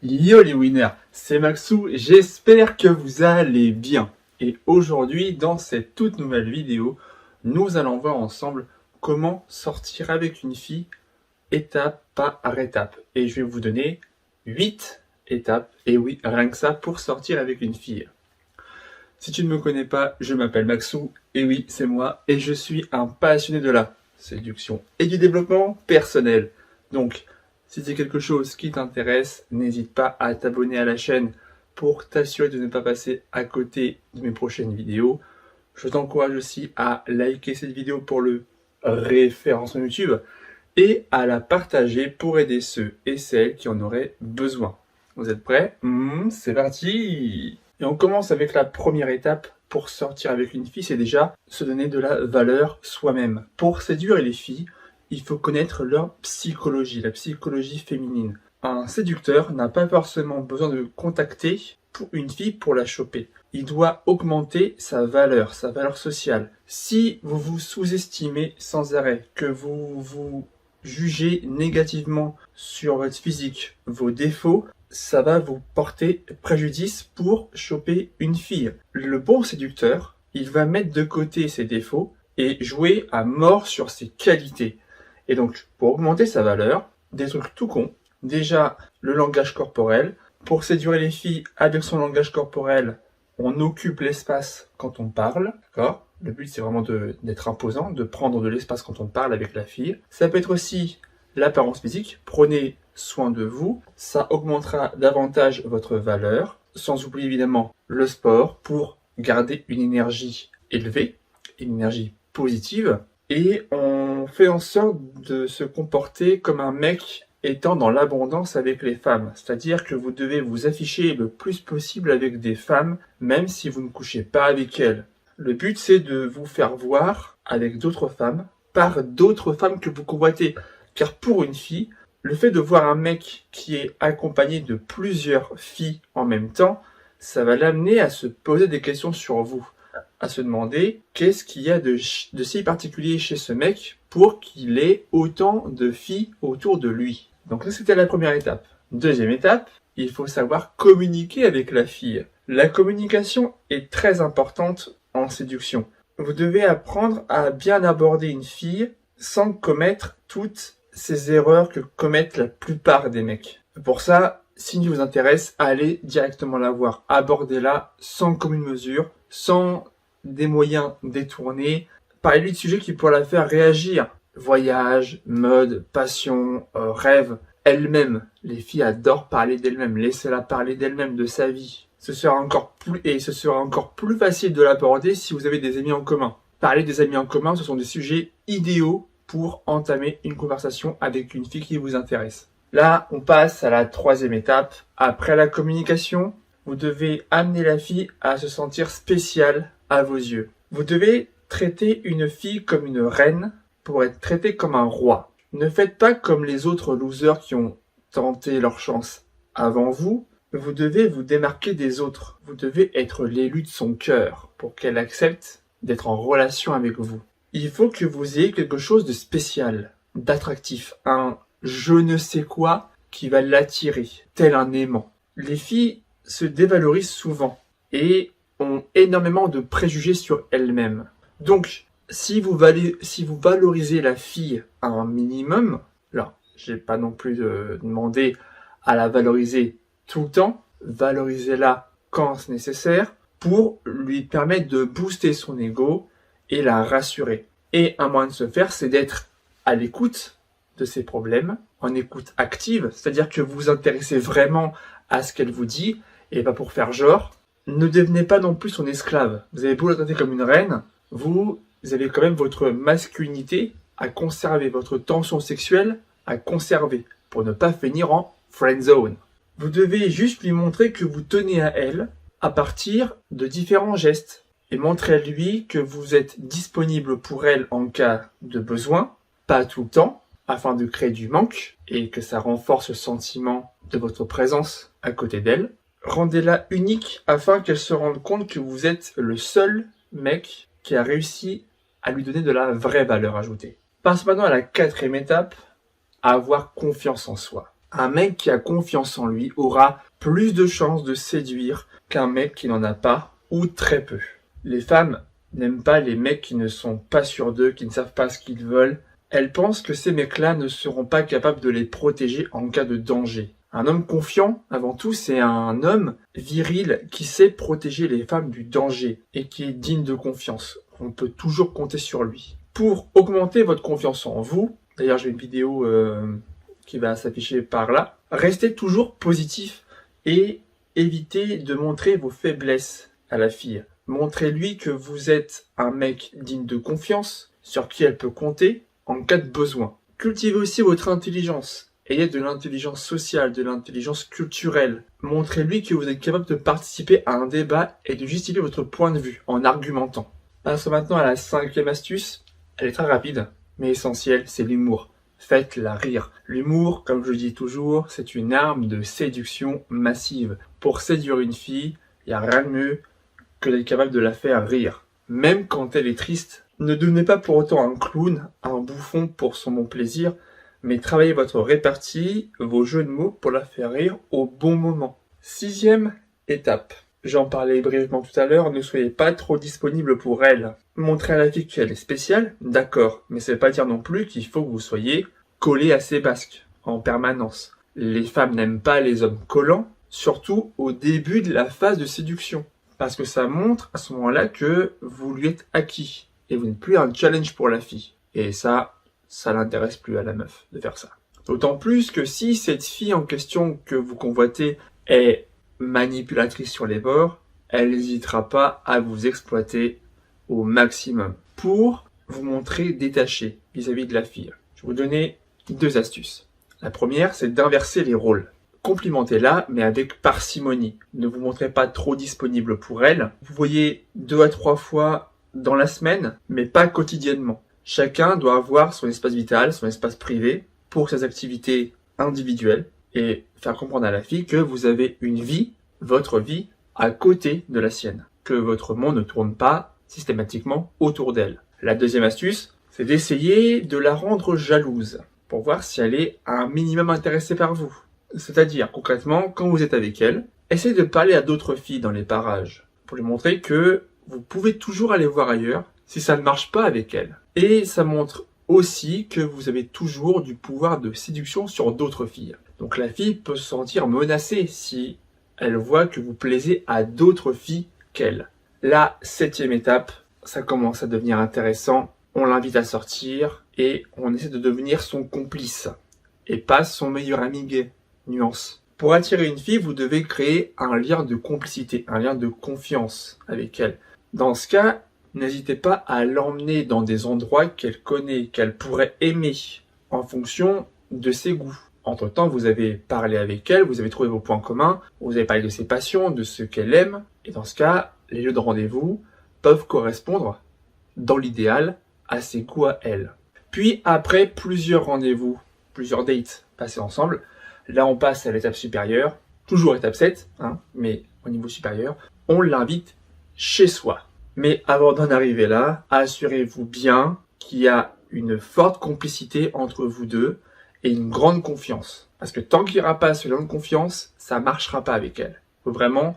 Yo les winners, c'est Maxou, j'espère que vous allez bien. Et aujourd'hui, dans cette toute nouvelle vidéo, nous allons voir ensemble comment sortir avec une fille étape par étape. Et je vais vous donner 8 étapes, et oui, rien que ça, pour sortir avec une fille. Si tu ne me connais pas, je m'appelle Maxou, et oui, c'est moi, et je suis un passionné de la séduction et du développement personnel. Donc, si c'est quelque chose qui t'intéresse, n'hésite pas à t'abonner à la chaîne pour t'assurer de ne pas passer à côté de mes prochaines vidéos. Je t'encourage aussi à liker cette vidéo pour le référencement YouTube et à la partager pour aider ceux et celles qui en auraient besoin. Vous êtes prêts? C'est parti! Et on commence avec la première étape pour sortir avec une fille, c'est déjà se donner de la valeur soi-même. Pour séduire les filles, il faut connaître leur psychologie, la psychologie féminine. Un séducteur n'a pas forcément besoin de contacter pour une fille pour la choper. Il doit augmenter sa valeur sociale. Si vous vous sous-estimez sans arrêt, que vous vous jugez négativement sur votre physique, vos défauts, ça va vous porter préjudice pour choper une fille. Le bon séducteur, il va mettre de côté ses défauts et jouer à mort sur ses qualités. Et donc, pour augmenter sa valeur, des trucs tout cons. Déjà, le langage corporel. Pour séduire les filles avec son langage corporel, on occupe l'espace quand on parle, d'accord ? Le but, c'est vraiment d'être imposant, de prendre de l'espace quand on parle avec la fille. Ça peut être aussi l'apparence physique. Prenez soin de vous. Ça augmentera davantage votre valeur. Sans oublier évidemment le sport pour garder une énergie élevée, une énergie positive. Et on fait en sorte de se comporter comme un mec étant dans l'abondance avec les femmes. C'est-à-dire que vous devez vous afficher le plus possible avec des femmes, même si vous ne couchez pas avec elles. Le but, c'est de vous faire voir avec d'autres femmes, par d'autres femmes que vous convoitez. Car pour une fille, le fait de voir un mec qui est accompagné de plusieurs filles en même temps, ça va l'amener à se poser des questions sur vous. À se demander qu'est-ce qu'il y a de si particulier chez ce mec pour qu'il ait autant de filles autour de lui. Donc ça, c'était la première étape. Deuxième étape, il faut savoir communiquer avec la fille. La communication est très importante en séduction. Vous devez apprendre à bien aborder une fille sans commettre toutes ces erreurs que commettent la plupart des mecs. Pour ça, s'il vous intéresse, allez directement la voir. Abordez-la sans commune mesure, sans des moyens détournés. Parlez-lui de sujets qui pourraient la faire réagir. Voyage, mode, passion, rêve. Elle-même. Les filles adorent parler d'elles-mêmes. Laissez-la parler d'elle-même, de sa vie. Ce sera encore plus facile de l'aborder si vous avez des amis en commun. Parler des amis en commun, ce sont des sujets idéaux pour entamer une conversation avec une fille qui vous intéresse. Là, on passe à la troisième étape. Après la communication, vous devez amener la fille à se sentir spéciale à vos yeux. Vous devez traiter une fille comme une reine pour être traité comme un roi. Ne faites pas comme les autres losers qui ont tenté leur chance avant vous. Vous devez vous démarquer des autres. Vous devez être l'élu de son cœur pour qu'elle accepte d'être en relation avec vous. Il faut que vous ayez quelque chose de spécial, d'attractif, un je ne sais quoi qui va l'attirer, tel un aimant. Les filles se dévalorisent souvent et ont énormément de préjugés sur elles-mêmes. Donc, si vous valorisez la fille à un minimum, là, j'ai pas non plus demandé à la valoriser tout le temps, valorisez-la quand c'est nécessaire pour lui permettre de booster son ego et la rassurer. Et un moyen de se faire, c'est d'être à l'écoute de ses problèmes, en écoute active, c'est-à-dire que vous vous intéressez vraiment à ce qu'elle vous dit, et pas pour faire genre. Ne devenez pas non plus son esclave. Vous avez beau la traiter comme une reine, vous avez quand même votre masculinité à conserver, votre tension sexuelle à conserver, pour ne pas finir en friend zone. Vous devez juste lui montrer que vous tenez à elle à partir de différents gestes, et montrer à lui que vous êtes disponible pour elle en cas de besoin, pas tout le temps, afin de créer du manque et que ça renforce le sentiment de votre présence à côté d'elle. Rendez-la unique afin qu'elle se rende compte que vous êtes le seul mec qui a réussi à lui donner de la vraie valeur ajoutée. Passe maintenant à la quatrième étape, avoir confiance en soi. Un mec qui a confiance en lui aura plus de chances de séduire qu'un mec qui n'en a pas ou très peu. Les femmes n'aiment pas les mecs qui ne sont pas sûrs d'eux, qui ne savent pas ce qu'ils veulent. Elles pensent que ces mecs-là ne seront pas capables de les protéger en cas de danger. Un homme confiant, avant tout, c'est un homme viril qui sait protéger les femmes du danger et qui est digne de confiance. On peut toujours compter sur lui. Pour augmenter votre confiance en vous, d'ailleurs j'ai une vidéo qui va s'afficher par là, restez toujours positif et évitez de montrer vos faiblesses à la fille. Montrez-lui que vous êtes un mec digne de confiance, sur qui elle peut compter en cas de besoin. Cultivez aussi votre intelligence. Ayez de l'intelligence sociale, de l'intelligence culturelle. Montrez-lui que vous êtes capable de participer à un débat et de justifier votre point de vue en argumentant. Passons maintenant à la 5e astuce. Elle est très rapide, mais essentielle, c'est l'humour. Faites-la rire. L'humour, comme je dis toujours, c'est une arme de séduction massive. Pour séduire une fille, il n'y a rien de mieux que d'être capable de la faire rire. Même quand elle est triste, ne devenez pas pour autant un clown, un bouffon pour son bon plaisir, mais travaillez votre répartie, vos jeux de mots pour la faire rire au bon moment. 6e étape. J'en parlais brièvement tout à l'heure, ne soyez pas trop disponible pour elle. Montrez à la fille qu'elle est spéciale, d'accord, mais ça ne veut pas dire non plus qu'il faut que vous soyez collé à ses basques en permanence. Les femmes n'aiment pas les hommes collants, surtout au début de la phase de séduction. Parce que ça montre à ce moment-là que vous lui êtes acquis et vous n'êtes plus un challenge pour la fille. Et ça n'intéresse plus à la meuf de faire ça. D'autant plus que si cette fille en question que vous convoitez est manipulatrice sur les bords, elle n'hésitera pas à vous exploiter au maximum pour vous montrer détaché vis-à-vis de la fille. Je vais vous donner 2 astuces. La première, c'est d'inverser les rôles. Complimentez-la, mais avec parcimonie. Ne vous montrez pas trop disponible pour elle. Vous voyez 2 à 3 fois dans la semaine, mais pas quotidiennement. Chacun doit avoir son espace vital, son espace privé pour ses activités individuelles et faire comprendre à la fille que vous avez une vie, votre vie, à côté de la sienne. Que votre monde ne tourne pas systématiquement autour d'elle. La 2e astuce, c'est d'essayer de la rendre jalouse pour voir si elle est un minimum intéressée par vous. C'est-à-dire, concrètement, quand vous êtes avec elle, essayez de parler à d'autres filles dans les parages pour lui montrer que vous pouvez toujours aller voir ailleurs si ça ne marche pas avec elle. Et ça montre aussi que vous avez toujours du pouvoir de séduction sur d'autres filles. Donc la fille peut se sentir menacée si elle voit que vous plaisez à d'autres filles qu'elle. La 7e étape, ça commence à devenir intéressant. On l'invite à sortir et on essaie de devenir son complice et pas son meilleur ami gay. Nuance. Pour attirer une fille, vous devez créer un lien de complicité, un lien de confiance avec elle. Dans ce cas, n'hésitez pas à l'emmener dans des endroits qu'elle connaît, qu'elle pourrait aimer, en fonction de ses goûts. Entre-temps, vous avez parlé avec elle, vous avez trouvé vos points communs, vous avez parlé de ses passions, de ce qu'elle aime, et dans ce cas, les lieux de rendez-vous peuvent correspondre, dans l'idéal, à ses goûts à elle. Puis après plusieurs rendez-vous, plusieurs dates passés ensemble, là on passe à l'étape supérieure, toujours étape 7, mais au niveau supérieur, on l'invite chez soi. Mais avant d'en arriver là, assurez-vous bien qu'il y a une forte complicité entre vous deux et une grande confiance. Parce que tant qu'il n'y aura pas ce lien de confiance, ça ne marchera pas avec elle. Il faut vraiment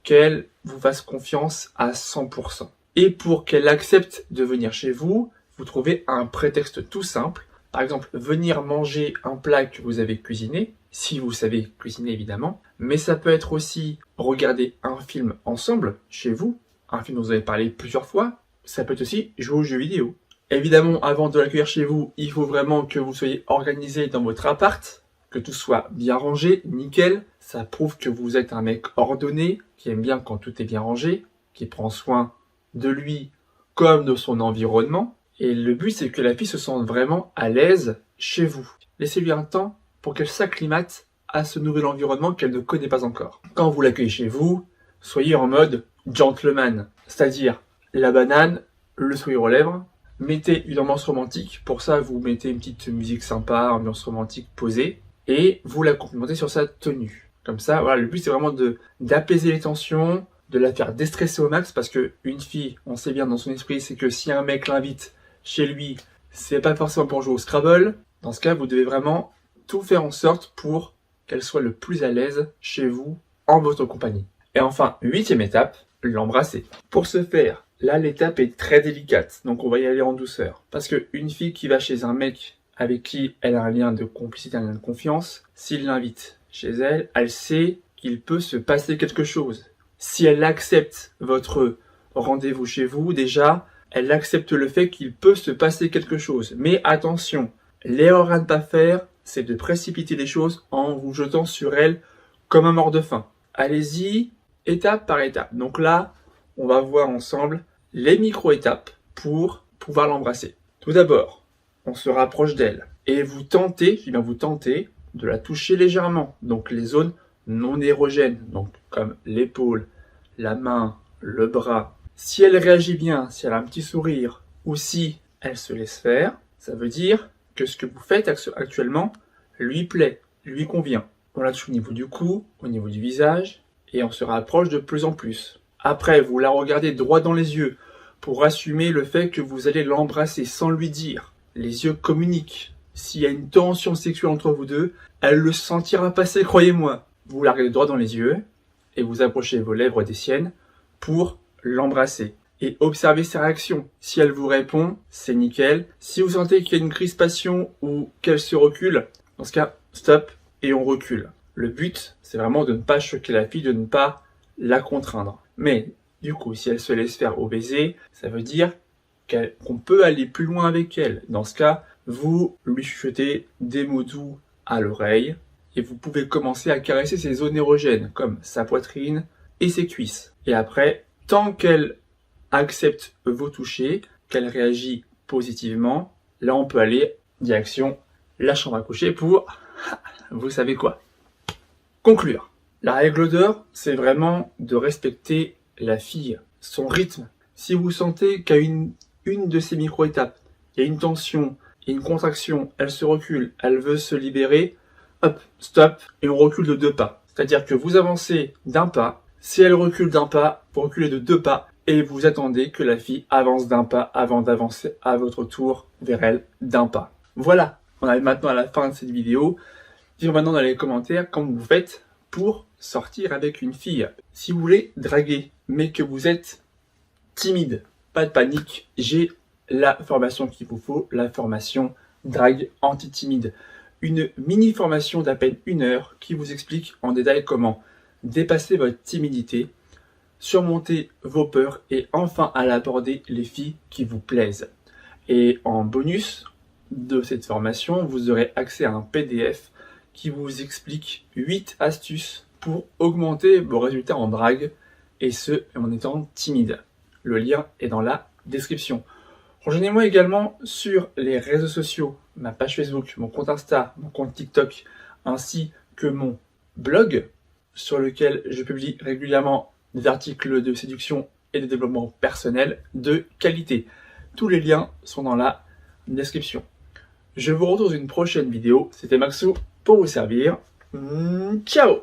qu'elle vous fasse confiance à 100%. Et pour qu'elle accepte de venir chez vous, vous trouvez un prétexte tout simple. Par exemple, venir manger un plat que vous avez cuisiné, si vous savez cuisiner évidemment. Mais ça peut être aussi regarder un film ensemble chez vous, un film dont vous avez parlé plusieurs fois. Ça peut être aussi jouer aux jeux vidéo. Évidemment, avant de l'accueillir chez vous, il faut vraiment que vous soyez organisé dans votre appart, que tout soit bien rangé, nickel. Ça prouve que vous êtes un mec ordonné, qui aime bien quand tout est bien rangé, qui prend soin de lui comme de son environnement. Et le but, c'est que la fille se sente vraiment à l'aise chez vous. Laissez-lui un temps pour qu'elle s'acclimate à ce nouvel environnement qu'elle ne connaît pas encore. Quand vous l'accueillez chez vous, soyez en mode gentleman, c'est-à-dire la banane, le sourire aux lèvres. Mettez une ambiance romantique. Pour ça, vous mettez une petite musique sympa, ambiance romantique posée, et vous la complimentez sur sa tenue. Comme ça, voilà, le but c'est vraiment d'apaiser les tensions, de la faire déstresser au max, parce que une fille, on sait bien dans son esprit, c'est que si un mec l'invite chez lui, c'est pas forcément pour jouer au Scrabble. Dans ce cas, vous devez vraiment tout faire en sorte pour qu'elle soit le plus à l'aise chez vous, en votre compagnie. Et enfin, 8e étape, l'embrasser. Pour ce faire, là l'étape est très délicate, donc on va y aller en douceur. Parce qu'une fille qui va chez un mec avec qui elle a un lien de complicité, un lien de confiance, s'il l'invite chez elle, elle sait qu'il peut se passer quelque chose. Si elle accepte votre rendez-vous chez vous, déjà, elle accepte le fait qu'il peut se passer quelque chose. Mais attention, l'erreur à ne pas faire, c'est de précipiter les choses en vous jetant sur elle comme un mort de faim. Allez-y, étape par étape. Donc là, on va voir ensemble les micro-étapes pour pouvoir l'embrasser. Tout d'abord, on se rapproche d'elle et vous tentez, de la toucher légèrement. Donc les zones non érogènes, donc comme l'épaule, la main, le bras. Si elle réagit bien, si elle a un petit sourire ou si elle se laisse faire, ça veut dire que ce que vous faites actuellement lui plaît, lui convient. On la touche au niveau du cou, au niveau du visage et on se rapproche de plus en plus. Après, vous la regardez droit dans les yeux pour assumer le fait que vous allez l'embrasser sans lui dire. Les yeux communiquent. S'il y a une tension sexuelle entre vous deux, elle le sentira passer, croyez-moi. Vous la regardez droit dans les yeux et vous approchez vos lèvres des siennes pour l'embrasser. Et observez ses réactions. Si elle vous répond, c'est nickel. Si vous sentez qu'il y a une crispation ou qu'elle se recule, dans ce cas, stop et on recule. Le but, c'est vraiment de ne pas choquer la fille, de ne pas la contraindre. Mais du coup, si elle se laisse faire au baiser, ça veut dire qu'on peut aller plus loin avec elle. Dans ce cas, vous lui chuchotez des mots doux à l'oreille et vous pouvez commencer à caresser ses zones érogènes, comme sa poitrine et ses cuisses. Et après, tant qu'elle accepte vos touchés, qu'elle réagit positivement, là on peut aller direction la chambre à coucher pour, vous savez quoi, conclure. La règle d'or, c'est vraiment de respecter la fille, son rythme. Si vous sentez qu'à une de ces micro-étapes, il y a une tension, il y a une contraction, elle se recule, elle veut se libérer, hop, stop, et on recule de 2 pas. C'est-à-dire que vous avancez d'un pas, si elle recule d'un pas, vous reculez de 2 pas, et vous attendez que la fille avance d'un pas avant d'avancer à votre tour vers elle d'un pas. Voilà, on arrive maintenant à la fin de cette vidéo. Dites-moi maintenant dans les commentaires comment vous faites pour sortir avec une fille. Si vous voulez draguer, mais que vous êtes timide, pas de panique, j'ai la formation qu'il vous faut, la formation drague anti-timide. Une mini formation d'à peine 1 heure qui vous explique en détail comment dépasser votre timidité, surmonter vos peurs et enfin aller aborder les filles qui vous plaisent. Et en bonus de cette formation, vous aurez accès à un PDF qui vous explique 8 astuces pour augmenter vos résultats en drague et ce en étant timide. Le lien est dans la description. Rejoignez-moi également sur les réseaux sociaux, ma page Facebook, mon compte Insta, mon compte TikTok, ainsi que mon blog sur lequel je publie régulièrement des articles de séduction et de développement personnel de qualité. Tous les liens sont dans la description. Je vous retrouve dans une prochaine vidéo. C'était Maxou pour vous servir. Ciao!